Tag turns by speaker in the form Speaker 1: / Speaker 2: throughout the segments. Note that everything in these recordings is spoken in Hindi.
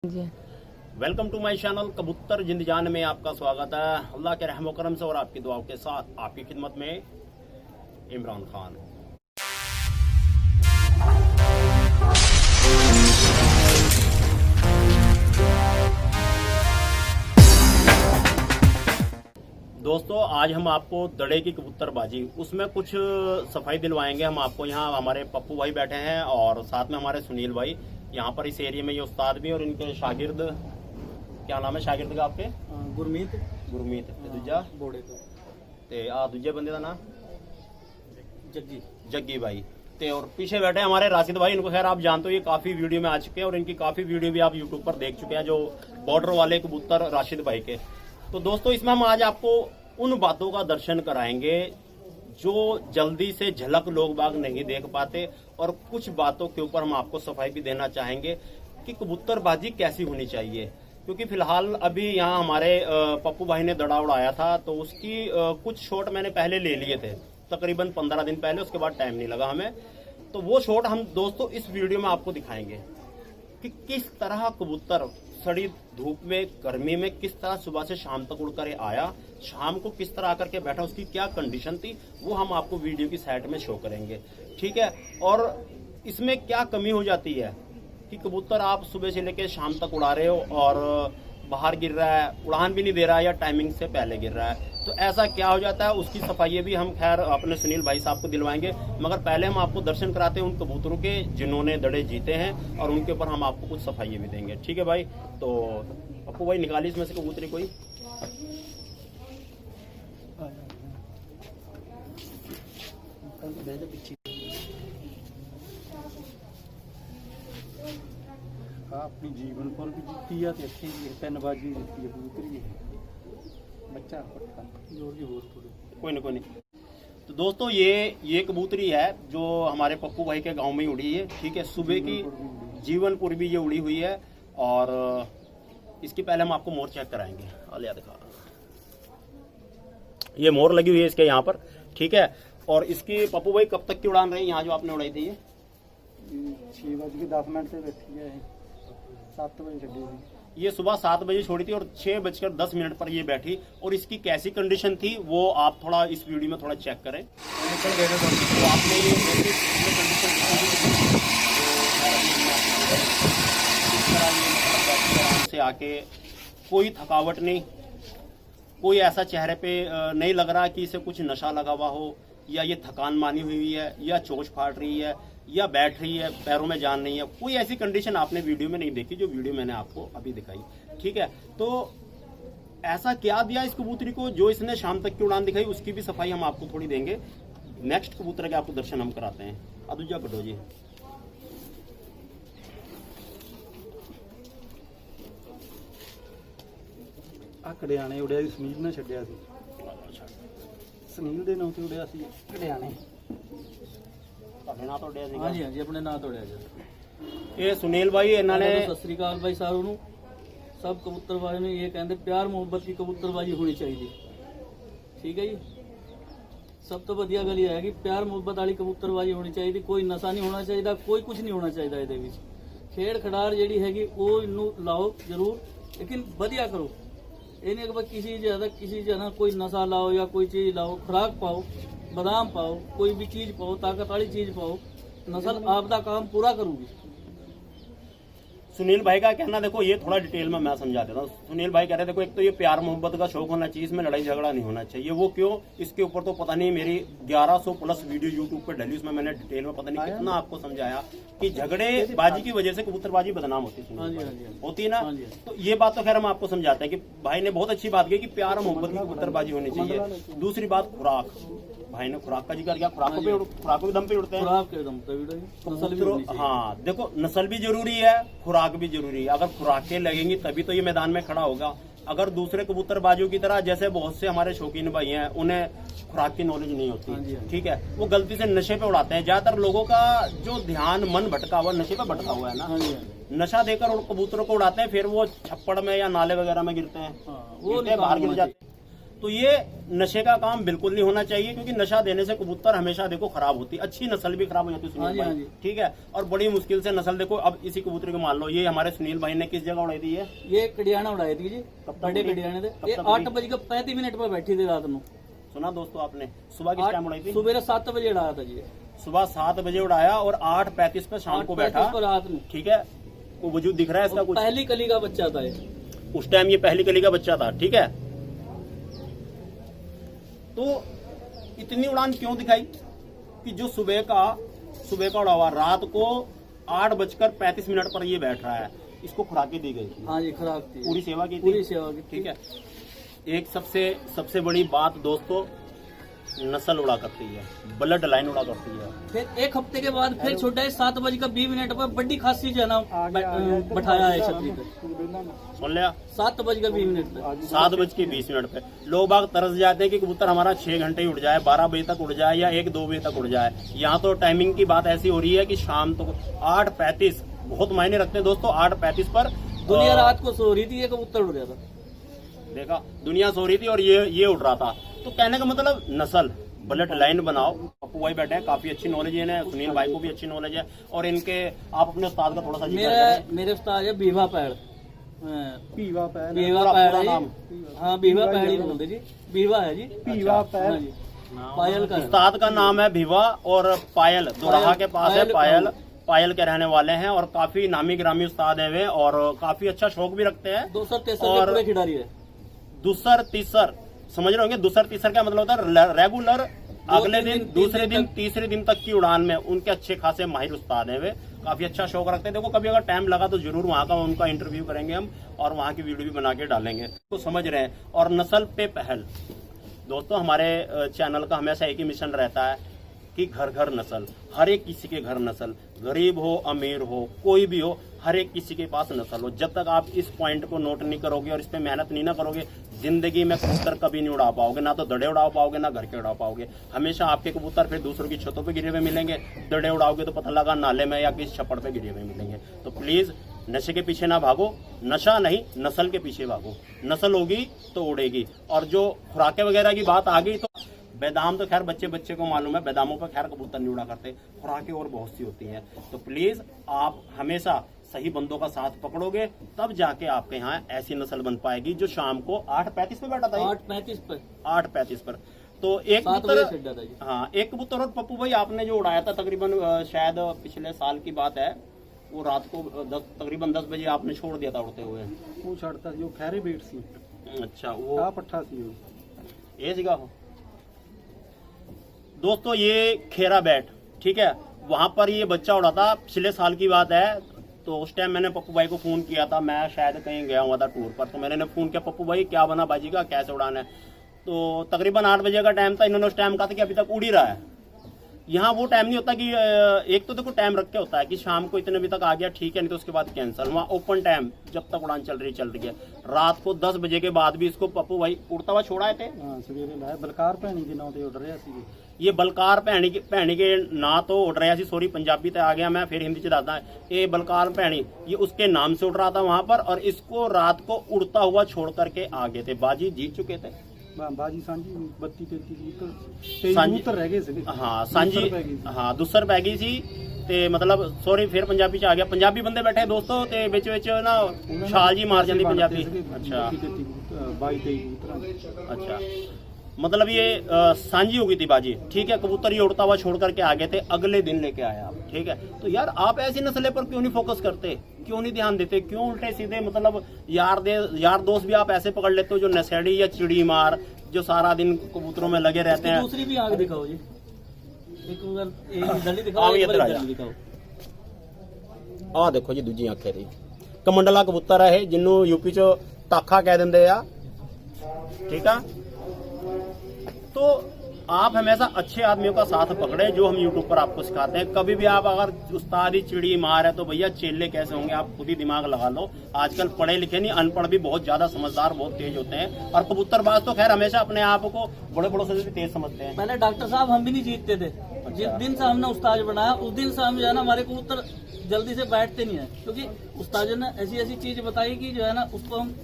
Speaker 1: Ji
Speaker 2: welcome to my channel कबूतर जिंदजान में आपका स्वागत है। अल्लाह के रहमो करम से और आपकी दुआओं के साथ आपकी खिदमत में इमरान खान। दोस्तों आज हम आपको दड़े की कबूतरबाजी उसमें कुछ सफाई दिलवाएंगे। हम आपको यहाँ हमारे पप्पू भाई बैठे हैं और साथ में हमारे सुनील भाई यहाँ पर इस एरिया में ये उस्ताद भी और इनके शागिर्द। क्या नाम है शागिर्द का आपके? गुरमीत ते दूजा
Speaker 1: बोड़े तो
Speaker 2: ते दूजे बंदे का नाम
Speaker 1: जग्गी
Speaker 2: भाई ते और पीछे बैठे हमारे राशिद भाई। इनको खैर आप जानते हो, ये काफी वीडियो में आ चुके हैं और इनकी काफी वीडियो भी आप यूट्यूब पर देख चुके हैं, जो बॉर्डर वाले कबूतर राशिद भाई के। तो दोस्तों इसमें हम आज आपको उन बातों का दर्शन कराएंगे जो जल्दी से झलक लोग बाग नहीं देख पाते, और कुछ बातों के ऊपर हम आपको सफाई भी देना चाहेंगे कि कबूतरबाजी कैसी होनी चाहिए। क्योंकि फिलहाल अभी यहाँ हमारे पप्पू भाई ने दड़ा उड़ाया था, तो उसकी कुछ शॉट मैंने पहले ले लिए थे, तकरीबन 15 दिन पहले। उसके बाद टाइम नहीं लगा हमें, तो वो शॉट हम दोस्तों इस वीडियो में आपको दिखाएंगे कि किस तरह कबूतर सड़ी धूप में गर्मी में किस तरह सुबह से शाम तक उड़कर आया, शाम को किस तरह आकर के बैठा, उसकी क्या कंडीशन थी, वो हम आपको वीडियो की साइड में शो करेंगे। ठीक है। और इसमें क्या कमी हो जाती है कि कबूतर आप सुबह से लेकर शाम तक उड़ा रहे हो और बाहर गिर रहा है, उड़ान भी नहीं दे रहा है या टाइमिंग से पहले गिर रहा है, तो ऐसा क्या हो जाता है, उसकी सफाई भी हम खैर अपने सुनील भाई साहब को दिलवाएंगे। मगर पहले हम आपको दर्शन कराते हैं उन कबूतरों के जिन्होंने दड़े जीते हैं, और उनके ऊपर हम आपको कुछ सफाई भी देंगे। ठीक है भाई। तो पप्पू भाई निकाली इसमें से कबूतरी कोई।
Speaker 1: अपनी जीवन पर भी जीती है, अच्छी तीन बाजी जीती है कबूतरी बच्चा पक्का जोर की बहुत थोड़ी
Speaker 2: कोई नहीं। तो दोस्तों ये कबूतरी है जो हमारे पप्पू भाई के गांव में ही उड़ी है। ठीक है। सुबह की जीवनपुर भी ये उड़ी हुई है, और इसकी पहले हम आपको मोर चेक कराएंगे। आलिया दिखा, ये मोर लगी हुई है इसके यहाँ पर। ठीक है। और इसकी पप्पू भाई कब तक की उड़ान रही यहाँ जो आपने उड़ाई थी? ये
Speaker 1: 6:10 से बैठी है, 7 बजे छड़ी थी।
Speaker 2: ये सुबह 7 बजे छोड़ी थी और 6:10 पर ये बैठी। और इसकी कैसी कंडीशन थी वो आप थोड़ा इस वीडियो में थोड़ा चेक करें। तो आपने ये कंडीशन से आके कोई थकावट नहीं, कोई ऐसा चेहरे पे नहीं लग रहा कि इसे कुछ नशा लगा हुआ हो, या ये थकान मानी हुई है, या चोच फाड़ रही है, या बैठ रही है, पैरों में जान नहीं है। कोई ऐसी कंडीशन आपने वीडियो में नहीं देखी जो वीडियो मैंने आपको अभी दिखाई। ठीक है। तो ऐसा क्या दिया इस कबूतरी को जो इसने शाम तक की उड़ान दिखाई, उसकी भी सफाई हम आपको थोड़ी देंगे। नेक्स्ट कबूतर के आपको दर्शन हम कराते हैं। अदुजा कटो जी।
Speaker 1: कड़ियाने उड़िया सुनील ने छड्डिया सी, सुनील ਦੇ ਨਾਂ ਤੇ ਉੜਿਆ ਸੀ ਕੜਿਆਣੇ।
Speaker 2: ਤੁਹਾਡੇ ਨਾਂ ਤੋਂ ਉੱਡਿਆ ਸੀਗਾ?
Speaker 1: ਹਾਂਜੀ ਹਾਂਜੀ ਆਪਣੇ ਨਾਂ ਤੋਂ ਉੜਿਆ ਜੀ।
Speaker 2: ਇਹ ਸੁਨੀਲ ਭਾਈ ਇਹਨਾਂ ਨੇ
Speaker 3: ਸਤਿ ਸ੍ਰੀ ਅਕਾਲ ਬਾਈ ਸਾਰਿਆਂ ਨੂੰ। ਸਭ ਕਬੂਤਰਬਾਜ਼ ਨੂੰ ਇਹ ਕਹਿੰਦੇ ਪਿਆਰ ਮੁਹੱਬਤ ਦੀ ਕਬੂਤਰਬਾਜ਼ੀ ਹੋਣੀ ਚਾਹੀਦੀ। ਠੀਕ ਹੈ ਜੀ। ਸਭ ਤੋਂ ਵਧੀਆ ਗੱਲ ਇਹ ਹੈ ਕਿ ਪਿਆਰ ਮੁਹੱਬਤ ਵਾਲੀ ਕਬੂਤਰਬਾਜ਼ੀ ਹੋਣੀ ਚਾਹੀਦੀ। ਕੋਈ ਨਸ਼ਾ ਨਹੀਂ ਹੋਣਾ ਚਾਹੀਦਾ, ਕੋਈ ਕੁਝ ਨਹੀਂ ਹੋਣਾ ਚਾਹੀਦਾ ਇਹਦੇ ਵਿੱਚ। ਖੇਡ ਖਿਡਾਰ ਜਿਹੜੀ ਹੈਗੀ ਉਹ ਇਹਨੂੰ ਲਾਓ ਜ਼ਰੂਰ, ਲੇਕਿਨ ਵਧੀਆ ਕਰੋ। ਇਹ ਨਹੀਂ ਕਿ किसी ज्यादा कोई नशा लाओ या कोई चीज लाओ, खुराक पाओ, बादाम पाओ, कोई भी चीज पाओ, ताकत वाली चीज पाओ। नस्ल आपका काम पूरा करूगी।
Speaker 2: सुनील भाई का कहना, देखो ये थोड़ा डिटेल में मैं समझा देता हूँ। सुनील भाई कह रहे देखो, एक तो ये प्यार मोहब्बत का शौक होना चाहिए, इसमें लड़ाई झगड़ा नहीं होना चाहिए। वो क्यों? इसके ऊपर तो पता नहीं, मेरी 1100 प्लस वीडियो यूट्यूब पे डली, उसमें मैंने डिटेल में पता नहीं कितना आपको समझाया कि झगड़े बाजी की वजह से कबूतरबाजी बदनाम होती है, होती है ना। तो ये बात तो खैर हम आपको समझाते हैं कि भाई ने बहुत अच्छी बात की कि प्यार मोहब्बत की कबूतरबाजी होनी चाहिए। दूसरी बात खुराक, भाई ने खुराक का जिक्र किया। खुराक के दम पे उड़ते हैं,
Speaker 3: खुराक के दम पे नस्ल भी होनी चाहिए।
Speaker 2: हाँ देखो, नस्ल भी जरूरी है, खुराक भी जरूरी है। अगर खुराकें लगेंगी तभी तो ये मैदान में खड़ा होगा। अगर दूसरे कबूतरबाजियों की तरह, जैसे बहुत से हमारे शौकीन भाई हैं, उन्हें खुराक की नॉलेज नहीं होती, ठीक है, वो गलती से नशे पे उड़ाते हैं। ज्यादातर लोगों का जो ध्यान मन भटका हुआ, नशे पे भटका हुआ है ना, नशा देकर कबूतरों को उड़ाते हैं, फिर वो छप्पड़ में या नाले वगैरह में गिरते हैं, वो बाहर गिर जाते हैं। तो ये नशे का काम बिल्कुल नहीं होना चाहिए, क्योंकि नशा देने से कबूतर हमेशा देखो खराब होती है, अच्छी नस्ल भी खराब हो जाती है
Speaker 3: हाँ
Speaker 2: सुनील
Speaker 3: जी, हाँ
Speaker 2: भाई,
Speaker 3: जी।
Speaker 2: ठीक है। और बड़ी मुश्किल से नस्ल देखो, अब इसी कबूतर को मान लो, ये हमारे सुनील भाई ने किस जगह उड़ाई थी
Speaker 3: ये कडियाना उड़ाई थी जी, बड़े कडियाने थे। ये 8:35 पर बैठी थी रात में।
Speaker 2: सुना दोस्तों आपने, सुबह किस टाइम उड़ाई थी?
Speaker 3: सुबह 7 बजे उड़ाया था जी,
Speaker 2: सुबह 7 बजे उड़ाया और 8:35 पे शाम को बैठा,
Speaker 3: 8:35 रात में।
Speaker 2: ठीक है। वो वजूद दिख रहा है इसका कुछ?
Speaker 3: पहली कली का बच्चा था ये,
Speaker 2: उस टाइम ये पहली कली का बच्चा था, ठीक है। तो इतनी उड़ान क्यों दिखाई कि जो सुबह का उड़ा हुआ रात को 8:35 पर ये बैठ रहा है, इसको खुराकी दी गई थी।
Speaker 3: हाँ जी, खुराक थी,
Speaker 2: पूरी सेवा की थी,
Speaker 3: पूरी सेवा की,
Speaker 2: ठीक है। एक सबसे बड़ी बात दोस्तों, नस्ल उड़ा करती है, ब्लड लाइन उड़ा करती है।
Speaker 3: फिर एक हफ्ते के बाद फिर छोटा है 7:20 पर बड़ी खासी जो है ना बैठाया है छतरी पे,
Speaker 2: सुन लिया?
Speaker 3: 7:20 पे,
Speaker 2: 7:20 पे लोग बाग तरस जाते हैं कि कबूतर हमारा 6 घंटे ही उड़ जाए, 12 बजे तक उड़ जाए या 1-2 बजे तक उड़ जाए। यहाँ तो टाइमिंग की बात ऐसी हो रही है कि शाम तो 8:35 बहुत मायने रखते हैं दोस्तों। 8:35 पर
Speaker 3: दुनिया रात को सो रही थी, ये कबूतर उड़ गया था।
Speaker 2: देखा, दुनिया सो रही थी और ये उड़ रहा था। तो कहने का मतलब नस्ल ब्लड लाइन बनाओ। पप्पू भाई बैठे हैं, काफी अच्छी नॉलेज है इन्हें, सुनील भाई को भी अच्छी नॉलेज है। और इनके आप अपने उस्ताद का थोड़ा सा जिक्र करें।
Speaker 3: मेरे उस्ताद है बीवा पैड़,
Speaker 1: पीवा पैर,
Speaker 3: बीवा पैड़ है
Speaker 2: नाम?
Speaker 3: जी। हाँ, बीवा पैड़ ही बोलते जी, बीवा है जी,
Speaker 1: पीवा पैर।
Speaker 3: हाँ जी। पायल का
Speaker 2: उस्ताद का नाम है भिवा और पायल, दोराहा के पास है पायल के रहने वाले हैं और काफी नामी ग्रामी उस्ताद है वे, और काफी अच्छा शौक भी रखते हैं।
Speaker 3: 263 के खिलाड़ी है।
Speaker 2: दूसर तीसर समझ रहे होंगे, दूसर तीसर क्या मतलब होता है? रेगुलर अगले दिन, दूसरे दिन, तीसरे दिन तक की उड़ान में उनके अच्छे खासे माहिर उस्ताद हैं वे, काफी अच्छा शौक रखते हैं। देखो कभी अगर टाइम लगा तो जरूर वहाँ का उनका इंटरव्यू करेंगे हम और वहाँ की वीडियो भी बना के डालेंगे, तो समझ रहे हैं। और नस्ल पे पहल दोस्तों, हमारे चैनल का हमेशा एक ही मिशन रहता है कि घर घर नस्ल, हर एक किसी के घर नस्ल, गरीब हो अमीर हो कोई भी हो, हर एक किसी के पास नस्ल हो। जब तक आप इस पॉइंट को नोट नहीं करोगे और इस पे मेहनत नहीं ना करोगे, जिंदगी में कबूतर कभी नहीं उड़ा पाओगे, ना तो दड़े उड़ा पाओगे ना घर के उड़ा पाओगे। हमेशा आपके कबूतर फिर दूसरों की छतों पे गिरे हुए मिलेंगे, दड़े उड़ाओगे तो पता लगा नाले में या किसी छप्पड़ पे गिरे हुए मिलेंगे। तो प्लीज नशे के पीछे ना भागो, नशा नहीं नस्ल के पीछे भागो, नस्ल होगी तो उड़ेगी। और जो खुराकें वगैरह की बात आ गई, तो बेदाम तो खैर बच्चे को मालूम है, बेदामों पर खैर कबूतर नहीं उड़ा करते, खुराकें और बहुत सी होती हैं। तो प्लीज आप हमेशा सही बंदों का साथ पकड़ोगे, तब जाके आपके यहाँ ऐसी नस्ल बन पाएगी जो शाम को 8:35 पे बैठा था, 8:35 पर। तो एक कबूतर, हाँ एक कबूतर। और पप्पू भाई आपने जो उड़ाया था तकरीबन शायद पिछले साल की बात है, वो रात को तकरीबन 10 बजे आपने छोड़ दिया था उड़ते हुए।
Speaker 1: वो छड़ता सी, वो खैरे बेट सी।
Speaker 2: अच्छा, वो
Speaker 1: का पट्ठा सी वो,
Speaker 2: ये सीगा हो दोस्तों, ये खेरा बैट, ठीक है। वहां पर ये बच्चा उड़ा था, पिछले साल की बात है। तो उस टाइम मैंने पप्पू भाई को फोन किया था, मैं शायद कहीं गया हुआ था टूर पर, तो मैंने फोन किया, पप्पू भाई क्या बना बाजी का, कैसे उड़ाना है? तो तकरीबन 8 बजे का टाइम था, इन्होंने उस टाइम कहा था कि अभी तक उड़ ही रहा है। यहाँ वो टाइम नहीं होता कि एक तो देखो टाइम रख के होता है कि शाम को इतने बजे तक आ गया ठीक है, नहीं तो उसके बाद कैंसिल। वहाँ ओपन टाइम जब तक उड़ान चल रही है। रात को 10 बजे के बाद भी इसको पप्पू भाई उड़ता हुआ छोड़ा थे।
Speaker 1: हाँ सवेरे लाया, बलकार भैनी के नाम से उड़ रहा सी।
Speaker 2: ये बलकार भैनी के ना तो उड़ रहा सी, सॉरी पंजाबी ते आ गया मैं, फिर हिंदी च दादा। ये बलकार भैनी ये उसके नाम से उड़ रहा था वहां पर, और इसको रात को उड़ता हुआ छोड़ करके आ गए थे। बाजी जीत चुके थे,
Speaker 1: बाजी सांझी 32-33 कबूतर रह गए थे।
Speaker 2: हाँ सांझी, हाँ दूसर पै गई सी ते मतलब सॉरी फिर पंजाबी च आ गया। पंजाबी बंदे बैठे दोस्तों ते विच ना छाल जी मार जाती पंजाबी। अच्छा
Speaker 1: 22-23 कबूतर।
Speaker 2: अच्छा, मतलब ये सांझी हो गई थी बाजी, ठीक है। कबूतर ये उड़ता हुआ छोड़ करके आ गए थे, अगले दिन लेके आए आप, ठीक है। तो यार आप ऐसी नस्लें पर क्यों नहीं फोकस करते, क्यों नहीं ध्यान देते, क्यों उल्टे सीधे मतलब यार दोस्त भी आप ऐसे पकड़ लेते हो जो नशेड़ी या चिड़ी मार, जो सारा दिन कबूतरों में लगे रहते हैं।
Speaker 3: दूसरी भी आंख दिखाओ जी, एक
Speaker 2: दिखाओ, आ देखो जी दूजी आंखें दी कमंडला कबूतर है जिन्हों यूपी चो ताखा कह देंगे आ, ठीक है। तो आप हमेशा अच्छे आदमियों का साथ पकड़े जो हम यूट्यूब पर आपको सिखाते हैं। कभी भी आप अगर उस्ताद ही चिड़ी मार है तो भैया चेले कैसे होंगे, आप खुद ही दिमाग लगा लो। आजकल पढ़े लिखे नहीं, अनपढ़ भी बहुत ज्यादा समझदार बहुत तेज होते हैं, और कबूतरबाज तो खैर हमेशा अपने आप को बड़े बड़ों से भी तेज समझते हैं।
Speaker 3: पहले डॉक्टर साहब हम भी नहीं जीतते थे, जिस दिन से हमने उस्ताद बनाया उस दिन से हम जो है ना हमारे कबूतर जल्दी से बैठते नहीं है, क्योंकि उस्ताद ने ऐसी चीज बताई कि जो है ना उसको हम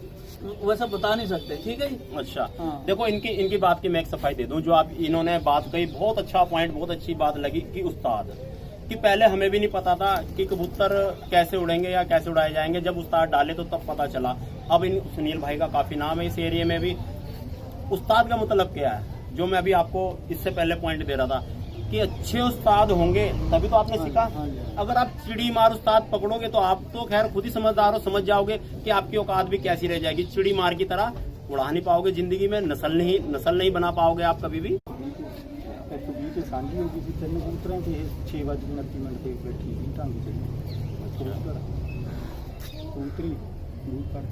Speaker 3: वैसा बता नहीं सकते। ठीक है जी।
Speaker 2: अच्छा
Speaker 3: हाँ।
Speaker 2: देखो इनकी बात की मैं एक सफाई दे दूं, जो आप इन्होंने बात कही बहुत अच्छा पॉइंट, बहुत अच्छी बात लगी कि उस्ताद कि पहले हमें भी नहीं पता था कि कबूतर कैसे उड़ेंगे या कैसे उड़ाए जाएंगे, जब उस्ताद डाले तो तब पता चला। अब इन सुनील भाई का काफी नाम है इस एरिया में भी। उस्ताद का मतलब क्या है, जो मैं अभी आपको इससे पहले पॉइंट दे रहा था कि अच्छे उस्ताद होंगे तभी तो आपने सीखा। अगर आप चिड़ी मार उस्ताद पकड़ोगे तो आप तो खैर खुद ही समझदार हो, समझ जाओगे कि आपकी औकात भी कैसी रह जाएगी। चिड़ी मार की तरह उड़ा नहीं पाओगे जिंदगी में, नस्ल नहीं बना पाओगे आप कभी भी।
Speaker 1: ਇੱਕ ਵੀਹ ਤੇ ਸਾਂਝੀ ਹੋ ਗਈ ਸੀ 3 ਕਬੂਤਰਾਂ ਤੇ 6:29 ਤੇ ਬੈਠੀ ਸੀ ਢੰਗ ਚ ਕਬੂਤਰੀ ਕਬੂਤਰ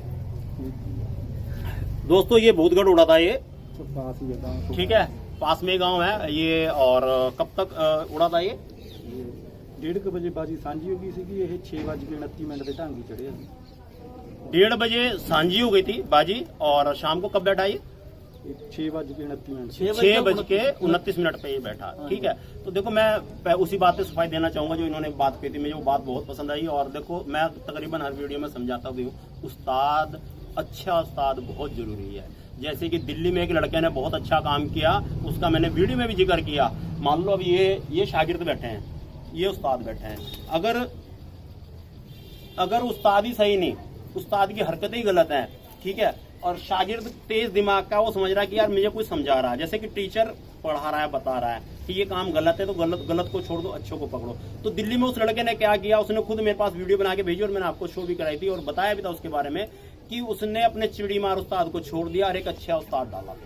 Speaker 2: दोस्तों ये भूतगढ़ उड़ा था ये,
Speaker 1: पास ही है गाँव।
Speaker 2: ठीक है, पास में गांव है ये। और कब तक उड़ा था ये?
Speaker 1: 1:30 बजे बाजी ਸਾਂਝੀ ਹੋ ਗਈ ਸੀਗੀ। ਇਹ 6:29 ਦੇ ਢੰਗ ਹੀ ਚੜਿਆ ਸੀ।
Speaker 2: 1:30 बजे सांझी हो गई थी बाजी, और शाम को कब बैठा ये?
Speaker 1: 6:29
Speaker 2: 6:29 पे ये बैठा। ठीक है, तो देखो मैं उसी बात पे सफाई देना चाहूंगा जो इन्होंने बात की थी, मुझे वो बात बहुत पसंद आई। और देखो मैं तकरीबन हर वीडियो में समझाता भी हूँ, उस्ताद, अच्छा उस्ताद बहुत जरूरी है। जैसे कि दिल्ली में एक लड़के ने बहुत अच्छा काम किया, उसका मैंने वीडियो में भी जिक्र किया। मान लो अब ये शागिर्द बैठे हैं, ये उस्ताद बैठे हैं। अगर उस्ताद ही सही नहीं, उस्ताद की हरकतें ही गलत हैं, ठीक है, और शागिर्द तेज दिमाग का, वो समझ रहा है कि यार मुझे कुछ समझा रहा है, जैसे कि टीचर पढ़ा रहा है, बता रहा है कि ये काम गलत है तो गलत को छोड़ दो, अच्छों को पकड़ो। तो दिल्ली में उस लड़के ने क्या किया, उसने खुद मेरे पास वीडियो बना के भेजी और मैंने आपको शो भी कराई थी और बताया भी था उसके बारे में कि उसने अपने चिड़ी मार उस्ताद को छोड़ दिया और एक अच्छा उस्ताद डाला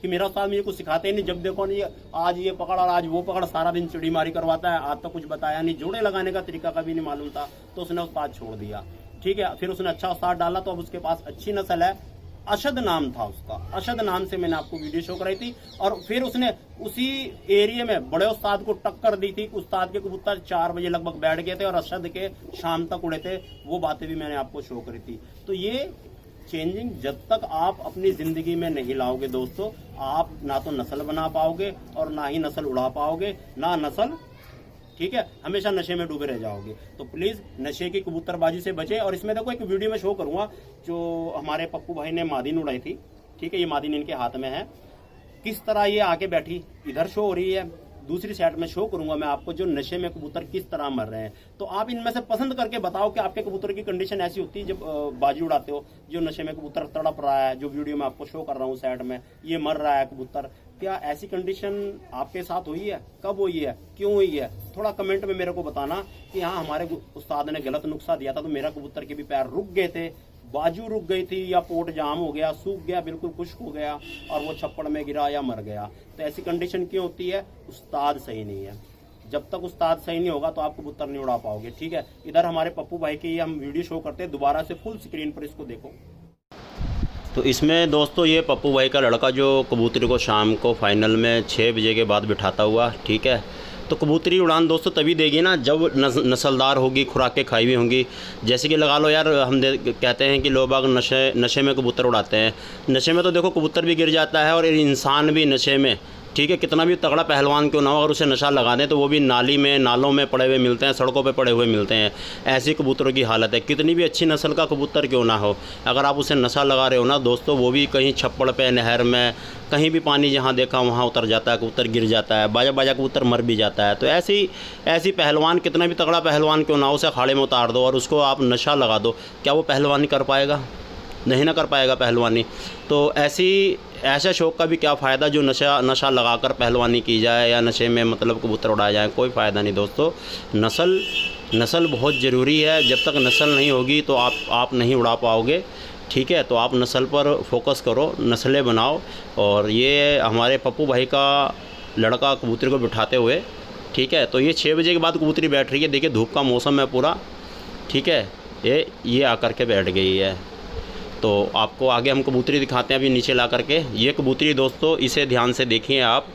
Speaker 2: कि मेरा उस्ताद मुझे कुछ सिखाते ही नहीं। जब देखो नहीं, आज ये पकड़ और आज वो पकड़, सारा दिन चिड़ी मारी करवाता है, आज तो कुछ बताया नहीं, जोड़े लगाने का तरीका का भी नहीं मालूम था, तो उसने उस्ताद छोड़ दिया। ठीक है, फिर उसने अच्छा उस्ताद डाला तो अब उसके पास अच्छी नस्ल है। अशद नाम था उसका, अशद नाम से मैंने आपको वीडियो शो कराई थी। और फिर उसने उसी एरिया में बड़े उस्ताद को टक्कर दी थी। उस्ताद के कबूतर 4 बजे लगभग बैठ गए थे और अशद के शाम तक उड़े थे। वो बातें भी मैंने आपको शो करी थी। तो ये चेंजिंग जब तक आप अपनी जिंदगी में नहीं लाओगे दोस्तों, आप ना तो नस्ल बना पाओगे और ना ही नस्ल उड़ा पाओगे, ना नस्ल, ठीक है, हमेशा नशे में डूबे रह जाओगे। तो प्लीज नशे की कबूतरबाजी से बचें। और इसमें देखो एक वीडियो में शो करूंगा जो हमारे पप्पू भाई ने मादीन उड़ाई थी। ठीक है, ये मादीन इनके हाथ में है, किस तरह ये आके बैठी, इधर शो हो रही है, दूसरी साइड में शो करूंगा मैं आपको जो नशे में कबूतर किस तरह मर रहे हैं। तो आप इनमें से पसंद करके बताओ कि आपके कबूतर की कंडीशन ऐसी होती है जब बाजी उड़ाते हो, जो नशे में कबूतर तड़प रहा है, जो वीडियो में आपको शो कर रहा हूँ साइड में, ये मर रहा है कबूतर, क्या ऐसी कंडीशन आपके साथ हुई है, कब हुई है, क्यों हुई है? थोड़ा कमेंट में मेरे को बताना कि हाँ हमारे उस्ताद ने गलत नुस्खा दिया था तो मेरा कबूतर के भी पैर रुक गए थे, बाजू रुक गई थी, या पोट जाम हो गया, सूख गया, बिल्कुल खुश्क हो गया और वो छप्पड़ में गिरा या मर गया। तो ऐसी कंडीशन क्यों होती है? उस्ताद सही नहीं है। जब तक उस्ताद सही नहीं होगा तो आप कबूतर नहीं उड़ा पाओगे। ठीक है, इधर हमारे पप्पू भाई की हम वीडियो शो करते हैं, दोबारा से फुल स्क्रीन पर इसको देखो। तो इसमें दोस्तों ये पप्पू भाई का लड़का जो कबूतरी को शाम को फाइनल में 6 बजे के बाद बिठाता हुआ, ठीक है, तो कबूतरी उड़ान दोस्तों तभी देगी ना जब नस्लदार होगी, खुराकें खाई हुई होंगी। जैसे कि लगा लो यार, हम कहते हैं कि लोग बाग नशे में कबूतर उड़ाते हैं। नशे में तो देखो कबूतर भी गिर जाता है और इंसान भी नशे में, ठीक है, कितना भी तगड़ा पहलवान क्यों ना हो, अगर उसे नशा लगा दें तो वो भी नालों में पड़े हुए मिलते हैं, सड़कों पे पड़े हुए मिलते हैं। ऐसी कबूतरों की हालत है, कितनी भी अच्छी नस्ल का कबूतर क्यों ना हो, अगर आप उसे नशा लगा रहे हो ना दोस्तों, वो भी कहीं छप्पड़ पे, नहर में, कहीं भी पानी जहाँ देखा वहाँ उतर जाता है, कबूतर गिर जाता है, बाजा कबूतर मर भी जाता है। तो ऐसी पहलवान, कितना भी तगड़ा पहलवान क्यों ना हो, उसे अखाड़े में उतार दो और उसको आप नशा लगा दो, क्या वो पहलवानी कर पाएगा? नहीं ना कर पाएगा पहलवानी। तो ऐसे शौक़ का भी क्या फ़ायदा जो नशा लगाकर पहलवानी की जाए या नशे में मतलब कबूतर उड़ाया जाए, कोई फ़ायदा नहीं दोस्तों। नस्ल बहुत ज़रूरी है, जब तक नस्ल नहीं होगी तो आप नहीं उड़ा पाओगे। ठीक है, तो आप नस्ल पर फोकस करो, नस्लें बनाओ। और ये हमारे पप्पू भाई का लड़का कबूतरी को बिठाते हुए, ठीक है, तो ये 6 बजे के बाद कबूतरी बैठ रही है, देखिए धूप का मौसम है पूरा, ठीक है, ये आकर के बैठ गई है। तो आपको आगे हम कबूतरी दिखाते हैं अभी नीचे ला करके। ये कबूतरी दोस्तों, इसे ध्यान से देखिए आप,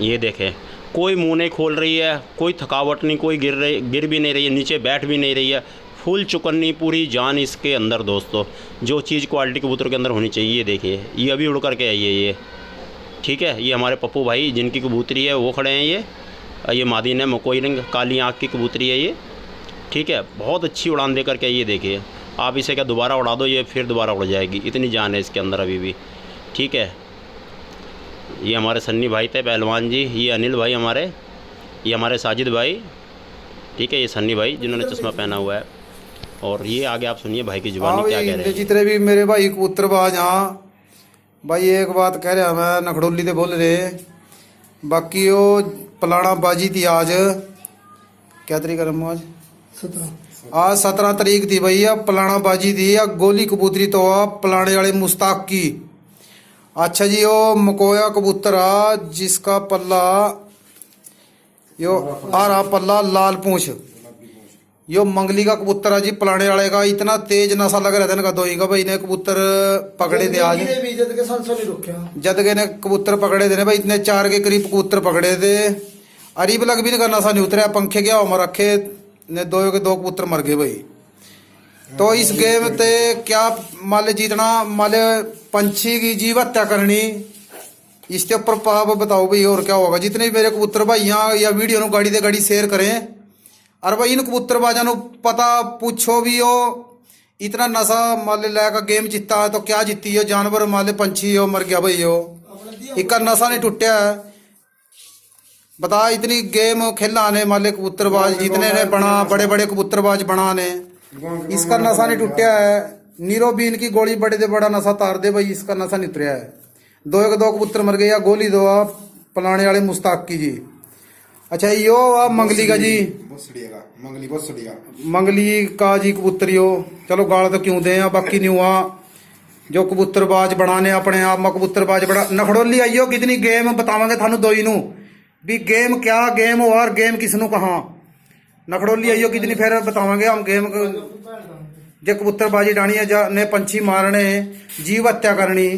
Speaker 2: ये देखें, कोई मुंह नहीं खोल रही है, कोई थकावट नहीं, कोई गिर भी नहीं रही है, नीचे बैठ भी नहीं रही है, फुल चुकन्नी, पूरी जान इसके अंदर दोस्तों, जो चीज़ क्वालिटी कबूतर के अंदर होनी चाहिए। ये देखिए, ये अभी उड़ करके आई है ये, ठीक है, ये हमारे पप्पू भाई जिनकी कबूतरी है वो खड़े हैं। ये मादीन है, मकोई रंग काली आँख की कबूतरी है ये, ठीक है, बहुत अच्छी उड़ान दे करके ये देखिए। आप इसे क्या दोबारा उड़ा दो, ये फिर दोबारा उड़ जाएगी, इतनी जान है इसके अंदर अभी भी। ठीक है, ये हमारे सन्नी भाई थे पहलवान जी, ये अनिल भाई हमारे, ये हमारे साजिद भाई, ठीक है, ये सन्नी भाई जिन्होंने चश्मा पहना हुआ है। और ये आगे आप सुनिए भाई की जुबानी क्या कह रहे हैं।
Speaker 4: जितने भी मेरे भाई कबूतरबाज हाँ भाई, एक बात कह रहा मैं नखड़ोली से बोल रहे, बाकी वो पलाना बाजी थी आज, क्या तारीख है आज? 17 तारीख थी भैया, पलाना बाजी थी या गोली कबूतरी तो पलाने वाले मुश्ताक की। अच्छा जी, वो मकोया कबूतर आ जिसका पल्ला यो आ रहा, पल्ला लाल पूंछ, यो मंगली का कबूतर जी पलाने वाले का। इतना तेज नशा लग रहा था इनका दोई का भाई ने कबूतर पकड़े थे आज, जदगे ने कबूतर पकड़े थे भाई, इतने 4 के करीब कबूतर पकड़े थे। अरीब लग भी इनका नशा नहीं उतरा, पंखे क्या उमर रखे ने, 2 के 2 कबूतर मर गए भाई। तो इस गेम ते क्या माले जीतना, माले पंछी की जीव हत्या करनी, इसके ऊपर पाप बताओ भाई और क्या होगा। जितने भी मेरे कबूतर भाई यहाँ या वीडियो नु गाड़ी दे गाड़ी शेयर करें, और भाई इन कबूतरबाजा नु पता पूछो भी हो, इतना नशा माले लाया गेम जीता है तो क्या जीती हो, जानवर माले पंछी हो मर गया भाई हो, इनका नशा नहीं टूटा है। बता इतनी गेम खेला ने माले कबूतरबाज जितने ने बना, बड़े बड़े कबूतरबाज बना ने, इसका नशा नहीं टूटा है। नीरो बीन की गोली बड़े से बड़ा नशा तार दे भाई, इसका नशा नहीं उतरिया है। 2 के 2 कबूतर मर गए या गोली दो आप पलाने वाले मुश्ताक की जी। अच्छा यो आप मंगली का जी, मंगली का जी कबूतरियो, चलो गाल तो क्यों दे, बाकी नहीं हुआ जो कबूतरबाज बनाने अपने आप में कबूतरबाज बड़ा। नखड़ोली आइयो कितनी गेम बतावांगे थानू दोई नू भी, गेम क्या गेम हो और गेम किसनू कहा। नखड़ोली आइयो कितनी फिर बतावांगे हम गेम जो कबूतरबाजी डानी है ने, पंछी मारने, जीव हत्या करनी।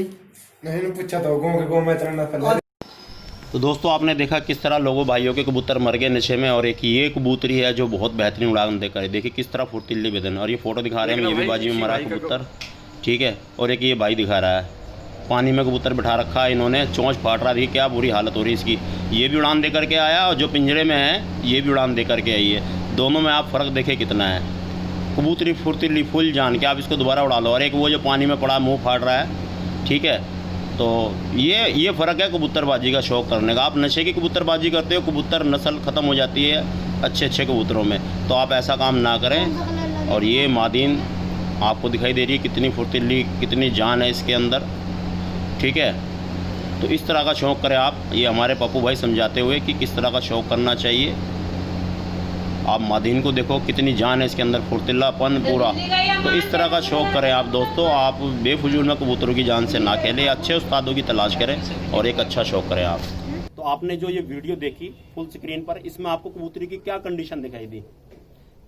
Speaker 4: नहीं पूछा तो गो में चलना।
Speaker 2: तो दोस्तों आपने देखा किस तरह लोगों भाइयों के कबूतर मर गए नशे में, और एक ये कबूतरी है जो बहुत बेहतरीन उड़ान देकर है। देखिए किस तरह फुर्तीली बदन, और ये फोटो दिखा रहे हैं, ये भी बाजी में मरा कबूतर, ठीक है। और एक ये भाई दिखा रहा है, पानी में कबूतर बिठा रखा है इन्होंने, चोंच फाट रहा थी, क्या बुरी हालत हो रही इसकी। ये भी उड़ान दे करके आया, और जो पिंजरे में है ये भी उड़ान दे करके आई है। दोनों में आप फ़र्क देखें कितना है। कबूतरी फुर्तीली फुल जान के आप इसको दोबारा उड़ा लो, और एक वो जो पानी में पड़ा मुँह फाड़ रहा है, ठीक है। तो ये फ़र्क है कबूतरबाजी का शौक़ करने का। आप नशे की कबूतरबाजी करते हो, कबूतर नस्ल ख़त्म हो जाती है अच्छे अच्छे कबूतरों में, तो आप ऐसा काम ना करें। और ये मादीन आपको दिखाई दे रही है कितनी फुर्तीली, कितनी जान है इसके अंदर, ठीक है। तो इस तरह का शौक़ करें आप, ये हमारे पप्पू भाई समझाते हुए कि किस तरह का शौक़ करना चाहिए। आप मादीन को देखो कितनी जान है इसके अंदर, फुर्तीलापन पूरा। तो इस तरह का शौक़ करें आप दोस्तों, आप बेफजूल में कबूतरों की जान से ना खेलें, अच्छे उस्तादों की तलाश करें और एक अच्छा शौक़ करें आप। तो आपने जो ये वीडियो देखी फुल स्क्रीन पर, इसमें आपको कबूतरी की क्या कंडीशन दिखाई दी,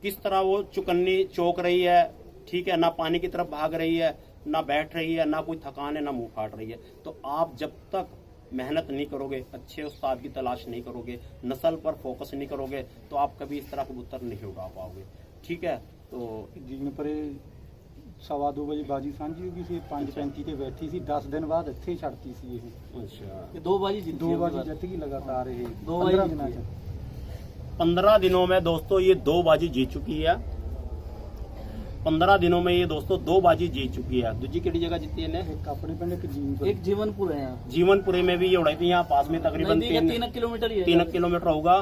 Speaker 2: किस तरह वो चुकन्नी चौक रही है, ठीक है, ना पानी की तरफ भाग रही है, ना बैठ रही है, ना कोई थकान है, ना मुँह फाड़ रही है। तो आप जब तक मेहनत नहीं करोगे, अच्छे उस्ताद की तलाश नहीं करोगे, नस्ल पर फोकस नहीं करोगे, तो आप कभी इस तरह कबूतर नहीं उड़ा पाओगे, ठीक है। तो
Speaker 1: जिन पर 2:15 बजे बाजी सांझी होगी सी, 5:35 ਤੇ बैठी सी, 10 दिन बाद ਇੱਥੇ ਹੀ ਛੱਡਤੀ ਸੀ ਇਹ।
Speaker 2: अच्छा,
Speaker 3: ये 2 बाजी जीती
Speaker 1: 2
Speaker 3: है
Speaker 1: बाजी
Speaker 3: बार।
Speaker 1: जित गई लगातार ये
Speaker 3: 2 बाजी
Speaker 1: 15
Speaker 3: जीती
Speaker 1: दिनों
Speaker 3: है।
Speaker 1: ਚ।
Speaker 2: 15 दिनों में दोस्तों ये 2 बाजी जीत चुकी है। 15 दिनों में ये दोस्तों 2 बाजी जीत चुकी है। दूसरी केड़ी जगह जीती है इन्हें?
Speaker 1: एक अपने पिंड एक जीवन
Speaker 3: एक जीवनपुर है यहाँ,
Speaker 2: जीवनपुरे में भी ये उड़ाई थी, यहाँ पास में तकरीबन
Speaker 3: 3 किलोमीटर ही है,
Speaker 2: 3 किलोमीटर होगा,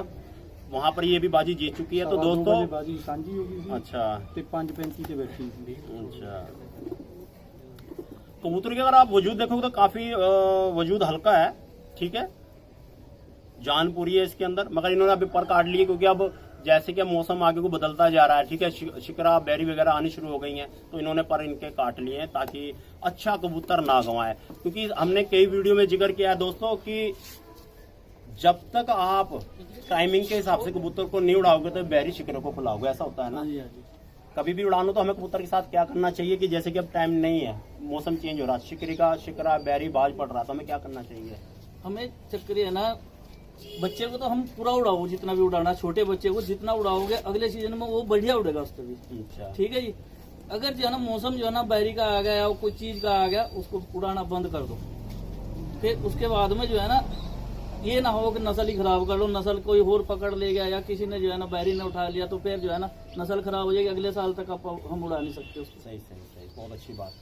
Speaker 2: वहाँ पर ये भी बाजी जीत चुकी है। तो
Speaker 1: 2:15
Speaker 2: दोस्तों
Speaker 1: ਵਜੇ ਬਾਜੀ ਸਾਂਝੀ ਹੋ ਗਈ ਸੀ
Speaker 2: अच्छा
Speaker 1: ਤੇ 5:35 ਤੇ बैठी ਸੀ।
Speaker 2: अच्छा, कबूतर के अगर आप वजूद देखोगे तो काफी वजूद हल्का है, ठीक है, जान पूरी है इसके अंदर, मगर इन्होंने अभी पर काट लिए क्योंकि अब जैसे कि मौसम आगे को बदलता जा रहा है, ठीक है, शिकरा बैरी वगैरह आनी शुरू हो गई हैं, तो इन्होंने पर इनके काट लिए हैं ताकि अच्छा कबूतर ना गंवाए। क्योंकि हमने कई वीडियो में जिक्र किया है दोस्तों कि जब तक आप टाइमिंग के हिसाब से कबूतर को नहीं उड़ाओगे तो बैरी शिकरे को खुलाओगे, ऐसा होता है ना।
Speaker 3: हाँ जी, हाँ जी।
Speaker 2: कभी भी उड़ानो तो हमें कबूतर के साथ क्या करना चाहिए कि जैसे कि अब टाइम नहीं है, मौसम चेंज हो रहा है, शिकरा बैरी बाज पड़ रहा है, तो हमें क्या करना चाहिए?
Speaker 3: हमें चक्कर है ना, बच्चे को तो हम पूरा उड़ाओ, जितना भी उड़ाना, छोटे बच्चे को जितना उड़ाओगे अगले सीजन में वो बढ़िया उड़ेगा उस पर भी,
Speaker 2: अच्छा,
Speaker 3: ठीक है जी। अगर जो है ना मौसम जो है ना बैरी का आ गया या कोई चीज का आ गया, उसको उड़ाना बंद कर दो। फिर उसके बाद में जो है ना ये ना हो कि नस्ल ही खराब कर लो, नस्ल कोई और पकड़ ले गया या किसी ने जो है ना बैरी ने उठा लिया तो फिर जो है ना नस्ल खराब हो जाएगी, अगले साल तक हम उड़ा नहीं सकते उसको।
Speaker 2: सही सही सही, बहुत अच्छी बात।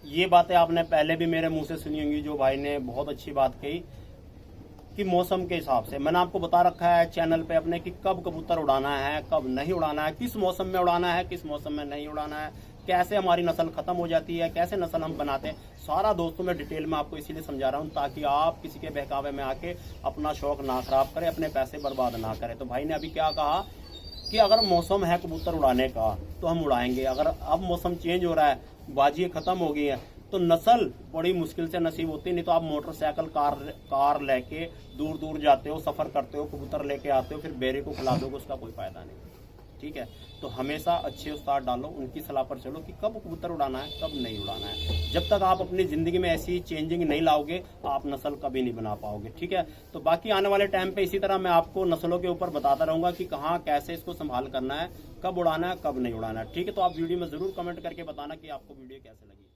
Speaker 2: ये बातें आपने पहले भी मेरे मुंह से सुनी होंगी, जो भाई ने बहुत अच्छी बात कही कि मौसम के हिसाब से मैंने आपको बता रखा है चैनल पे अपने कि कब कबूतर उड़ाना है, कब नहीं उड़ाना है, किस मौसम में उड़ाना है, किस मौसम में नहीं उड़ाना है, कैसे हमारी नस्ल खत्म हो जाती है, कैसे नस्ल हम बनाते हैं, सारा दोस्तों मैं डिटेल में आपको इसीलिए समझा रहा हूँ ताकि आप किसी के बहकावे में आके अपना शौक ना खराब करें, अपने पैसे बर्बाद ना करें। तो भाई ने अभी क्या कहा कि अगर मौसम है कबूतर उड़ाने का तो हम उड़ाएंगे, अगर अब मौसम चेंज हो रहा है, बाजी खत्म हो गई है, तो नस्ल बड़ी मुश्किल से नसीब होती, नहीं तो आप मोटरसाइकिल कार लेके दूर दूर जाते हो, सफर करते हो, कबूतर लेके आते हो, फिर बेरे को खिला दोगे, उसका कोई फायदा नहीं। ठीक है, तो हमेशा अच्छे उस्ताद डालो, उनकी सलाह पर चलो कि कब कबूतर उड़ाना है, कब नहीं उड़ाना है। जब तक आप अपनी जिंदगी में ऐसी चेंजिंग नहीं लाओगे आप नस्ल कभी नहीं बना पाओगे। ठीक है, तो बाकी आने वाले टाइम पे इसी तरह मैं आपको नस्लों के ऊपर बताता रहूंगा कि कहाँ कैसे इसको संभाल करना है, कब उड़ाना है, कब नहीं उड़ाना है। ठीक है, तो आप वीडियो में जरूर कमेंट करके बताना कि आपको वीडियो कैसे लगी।